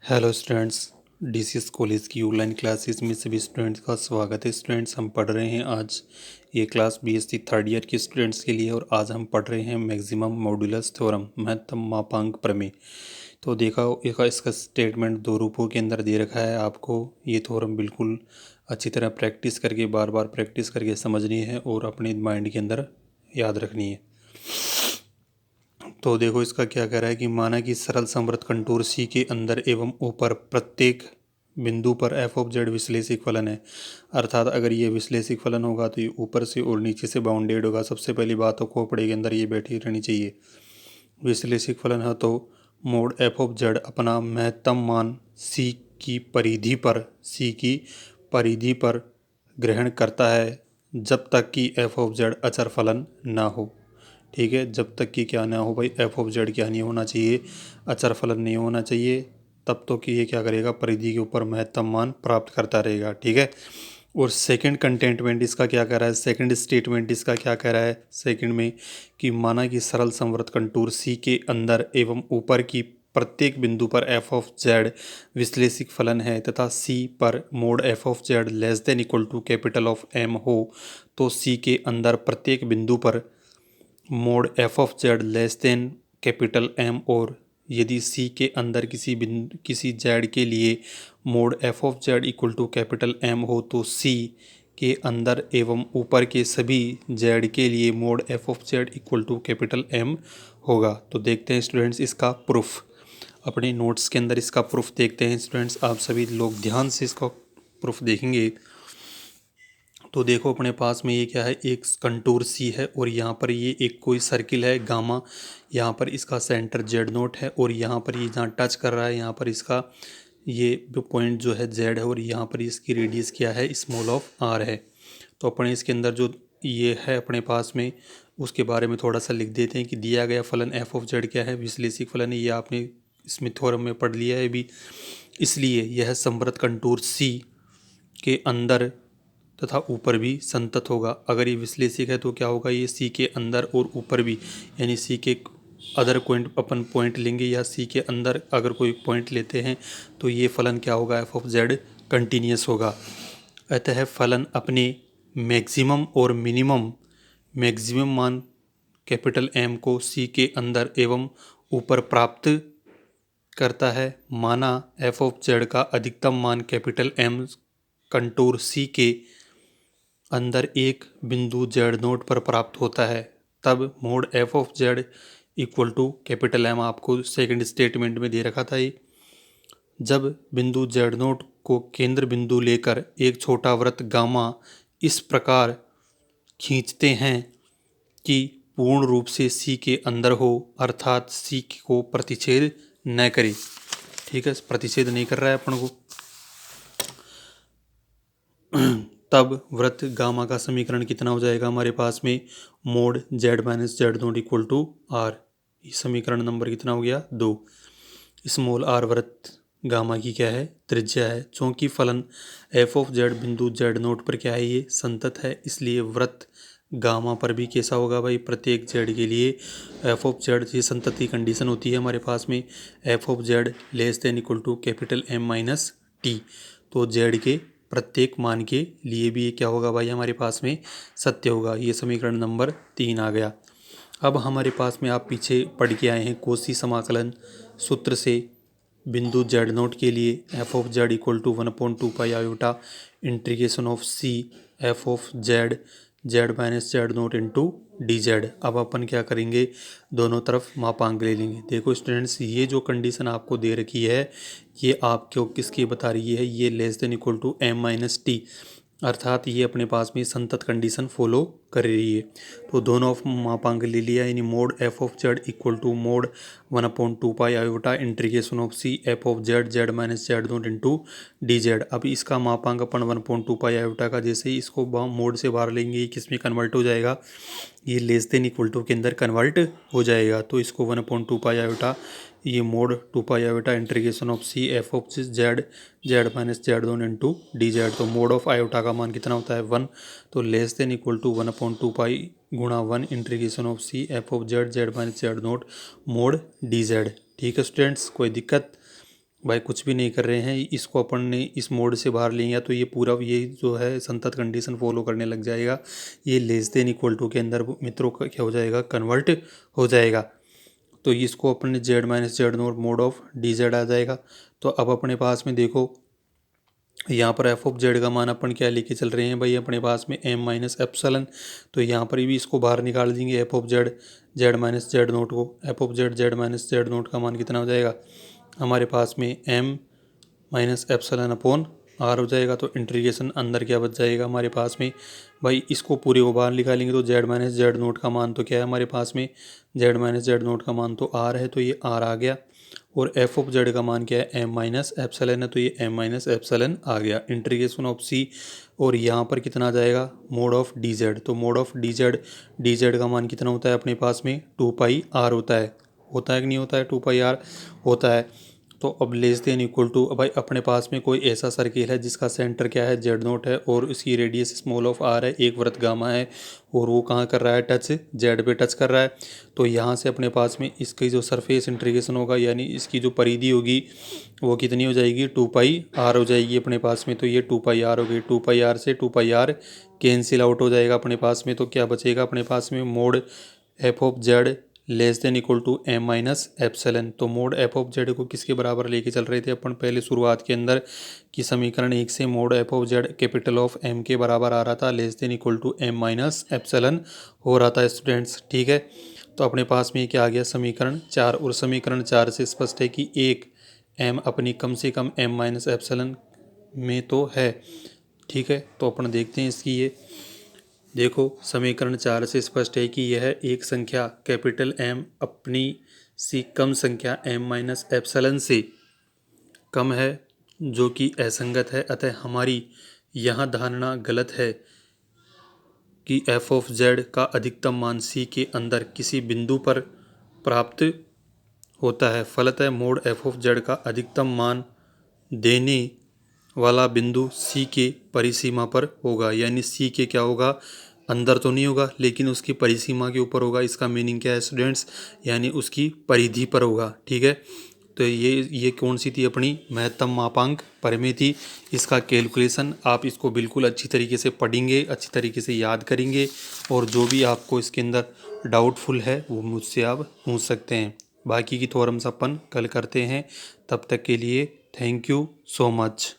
Hello students, DCS college की online classes में सभी स्टूडेंट्स का स्वागत है। स्टूडेंट्स, हम पढ़ रहे हैं आज ये क्लास बीएससी थर्ड ईयर के स्टूडेंट्स के लिए और आज हम पढ़ रहे हैं मैक्सिमम मॉड्यूलस थ्योरम महत्तम मापांक प्रमेय। तो देखा इसका स्टेटमेंट दो रूपों के अंदर दे रखा है। आपको ये थ्योरम बिल्कुल अच्छी तरह प्रैक्टिस करके बार बार प्रैक्टिस करके समझनी है और अपने माइंड के अंदर याद रखनी है। तो देखो इसका क्या कह रहा है कि माना कि सरल समवृत्त कंटूर सी के अंदर एवं ऊपर प्रत्येक बिंदु पर एफ ऑफ जेड विश्लेषिक फलन है। अर्थात अगर ये विश्लेषिक फलन होगा तो ये ऊपर से और नीचे से बाउंडेड होगा। सबसे पहली बात तो खोपड़े के अंदर ये बैठी रहनी चाहिए। विश्लेषिक फलन है तो मोड एफ ऑफ जेड अपना महत्तम मान सी की परिधि पर ग्रहण करता है जब तक कि एफ ऑफ जेड अचर फलन ना हो। ठीक है, जब तक कि क्या ना हो भाई, एफ ऑफ जेड क्या नहीं होना चाहिए, अचर फलन नहीं होना चाहिए। तब तो कि ये क्या करेगा, परिधि के ऊपर महत्तम मान प्राप्त करता रहेगा। ठीक है। और सेकंड कंटेंटमेंट इसका क्या कह रहा है, सेकंड स्टेटमेंट इसका क्या कह रहा है सेकंड में कि माना कि सरल समवृत्त कंटूर सी के अंदर एवं ऊपर की प्रत्येक बिंदु पर एफ ऑफ जेड विश्लेषिक फलन है तथा सी पर mod F of z less than equal to capital of M हो, तो सी के अंदर प्रत्येक बिंदु पर mod F of z less than capital M, और यदि सी के अंदर किसी जेड के लिए mod F of Z equal to capital M हो, तो सी के अंदर एवं ऊपर के सभी जेड के लिए mod F of Z equal to capital M होगा। तो देखते हैं स्टूडेंट्स इसका प्रूफ, अपने नोट्स के अंदर इसका प्रूफ देखते हैं। स्टूडेंट्स, आप सभी लोग ध्यान से इसका प्रूफ देखेंगे। तो देखो अपने पास में ये क्या है, एक कंटूर सी है और यहाँ पर ये एक कोई सर्किल है गामा। यहाँ पर इसका सेंटर जेड नोट है और यहाँ पर ये जहाँ टच कर रहा है यहाँ पर इसका ये पॉइंट जो है जेड है और यहाँ पर इसकी रेडियस क्या है, स्मॉल ऑफ आर है। तो अपने इसके अंदर जो ये है अपने पास में उसके बारे में थोड़ा सा लिख देते हैं कि दिया गया फलन एफ ऑफ जेड क्या है, विश्लेषिक फलन है। ये आपने इसमें थ्योरम में पढ़ लिया है भी। इसलिए यह समवृत्त कंटूर सी के अंदर तथा ऊपर भी संतत होगा। अगर ये विश्लेषिक है तो क्या होगा, ये सी के अंदर और ऊपर भी, यानी सी के अदर पॉइंट अपन पॉइंट लेंगे या सी के अंदर अगर कोई पॉइंट लेते हैं तो ये फलन क्या होगा, एफ ऑफ जेड कंटिन्यूस होगा। अतः फलन अपने मैक्सिमम और मैक्सिमम मान कैपिटल एम को सी के अंदर एवं ऊपर प्राप्त करता है। माना एफ ऑफ जेड का अधिकतम मान कैपिटल एम कंटूर सी के अंदर एक बिंदु जेड नोट पर प्राप्त होता है, तब mod F of Z equal to capital M आपको सेकंड स्टेटमेंट में दे रखा था। ये जब बिंदु जेड नोट को केंद्र बिंदु लेकर एक छोटा वृत्त गामा इस प्रकार खींचते हैं कि पूर्ण रूप से सी के अंदर हो, अर्थात सी को प्रतिच्छेद न करे। ठीक है, प्रतिच्छेद नहीं कर रहा है अपन को, तब वृत्त गामा का समीकरण कितना हो जाएगा हमारे पास में, mod z minus z naught equal to r. समीकरण नंबर कितना हो गया, 2। स्मॉल आर वृत्त गामा की क्या है, त्रिज्या है। चूंकि फलन एफ ऑफ जेड बिंदु जेड नोट पर क्या है, ये संतत है, इसलिए वृत्त गामा पर भी कैसा होगा भाई, प्रत्येक जेड के लिए एफ ऑफ जेड, ये संतत की कंडीशन होती है हमारे पास में, f of z less than equal to capital M minus t. तो जेड के प्रत्येक मान के लिए भी ये क्या होगा भाई, हमारे पास में सत्य होगा। ये समीकरण नंबर 3 आ गया। अब हमारे पास में आप पीछे पढ़ के आए हैं कोसी समाकलन सूत्र से बिंदु जेड नोट के लिए f of Z equal to 1/2 pi iota integration of C f of z z minus z naught into d z. अब अपन क्या करेंगे, दोनों तरफ मापांक ले लेंगे। देखो स्टूडेंट्स, ये जो कंडीशन आपको दे रखी है ये आपको किसकी बता रही है, ये less than equal to M minus t, अर्थात ये अपने पास में संतत कंडीशन फॉलो कर रही है। तो दोनों मापांक ले लिया, यानी mod F of Z equal to mod 1/2 pi iota integration of C f of z z minus z naught into d z. अब इसका मापांक अपन 1/2 पाई आयोटा का, जैसे ही इसको मोड से बाहर लेंगे ये किस में कन्वर्ट हो जाएगा, ये लेस देन इक्वल टू के अंदर कन्वर्ट हो जाएगा। तो इसको 1/2 पाई आयोटा, ये mod 2 pi iota integration of C f of z z minus z naught into d z. तो मोड ऑफ आयोटा का मान कितना होता है, 1। तो less than equal to 1/2 pi गुणा 1 integration of C f of z z minus z naught mod d z. ठीक है स्टूडेंट्स, कोई दिक्कत, भाई कुछ भी नहीं कर रहे हैं, इसको अपन ने इस मोड से बाहर लिया तो ये पूरा ये जो है संतत कंडीशन फॉलो करने लग जाएगा। ये लेस देन इक्वल टू के अंदर मित्रों का क्या हो जाएगा, कन्वर्ट हो जाएगा। तो इसको अपन ने z minus z naught mod of d z आ जाएगा। तो अब अपने पास में देखो यहाँ पर एफ ऑफ जेड का मान अपन क्या लेके चल रहे हैं भाई, अपने पास में एम माइनस एप्सलन। तो यहाँ पर भी इसको बाहर निकाल देंगे f of z z minus z naught को। F of z z minus z naught का मान कितना हो जाएगा हमारे पास में, M minus epsilon upon r हो जाएगा। तो इंटीग्रेशन अंदर क्या बच जाएगा हमारे पास में भाई, इसको पूरे को बाहर निकालेंगे तो जेड माइनस जेड नोट का मान तो क्या है हमारे पास में, जेड माइनस जेड नोट का मान तो आर है, तो ये आर आ गया। और एफ ऑफ जेड का मान क्या है, एम माइनस एप्सलन है, तो ये एम माइनस एप्सलन आ गया। इंटीग्रेशन ऑफ सी, और यहाँ पर कितना आ जाएगा मोड ऑफ डी जेड। तो मोड ऑफ डी जेड का मान कितना होता है अपने पास में, टू पाई आर होता है कि नहीं होता है, टू पाई आर होता है। तो अब लेस देन इक्वल टू, भाई अपने पास में कोई ऐसा सर्किल है जिसका सेंटर क्या है, जेड नोट है, और उसकी रेडियस स्मॉल ऑफ आर है, एक वृत्त गामा है, और वो कहाँ कर रहा है, टच जेड पे टच कर रहा है। तो यहाँ से अपने पास में इसकी जो सरफेस इंटीग्रेशन होगा, यानी इसकी जो परिधि होगी वो कितनी हो जाएगी, टू पाई आर हो जाएगी अपने पास में। तो ये टू पाई आर हो गई, टू पाई आर से two pi r cancel out हो जाएगा अपने पास में। तो क्या बचेगा अपने पास में, mod F of z less than equal to M minus epsilon. तो मोड एफ ऑफ जेड को किसके बराबर लेके चल रहे थे अपन पहले शुरुआत के अंदर, कि समीकरण 1 से mod F of Z capital of M के बराबर आ रहा था, less than equal to M minus epsilon हो रहा था स्टूडेंट्स, ठीक है। तो अपने पास में क्या आ गया समीकरण 4, और समीकरण 4 से स्पष्ट है कि एक एम अपनी कम से कम एम माइनस एप्सलन में तो है, ठीक है। तो अपन देखते हैं इसकी, ये देखो समीकरण 4 से स्पष्ट है कि यह एक संख्या कैपिटल एम अपनी सी कम संख्या एम माइनस एप्सलन से कम है, जो कि असंगत है। अतः हमारी यह धारणा गलत है कि एफ ऑफ जेड का अधिकतम मान सी के अंदर किसी बिंदु पर प्राप्त होता है। फलतः मोड एफ ऑफ जेड का अधिकतम मान देने वाला बिंदु सी के परिसीमा पर होगा, यानी सी के क्या होगा, अंदर तो नहीं होगा लेकिन उसकी परिसीमा के ऊपर होगा। इसका मीनिंग क्या है स्टूडेंट्स, यानी उसकी परिधि पर होगा, ठीक है। तो ये कौन सी थी अपनी महत्तम मापांक परिमेय थी। इसका कैलकुलेशन आप इसको बिल्कुल अच्छी तरीके से पढ़ेंगे, अच्छी तरीके से याद करेंगे, और जो भी आपको इसके अंदर डाउटफुल है वो मुझसे आप पूछ सकते हैं। बाकी की थ्योरम्स अपन कल करते हैं, तब तक के लिए थैंक यू सो मच।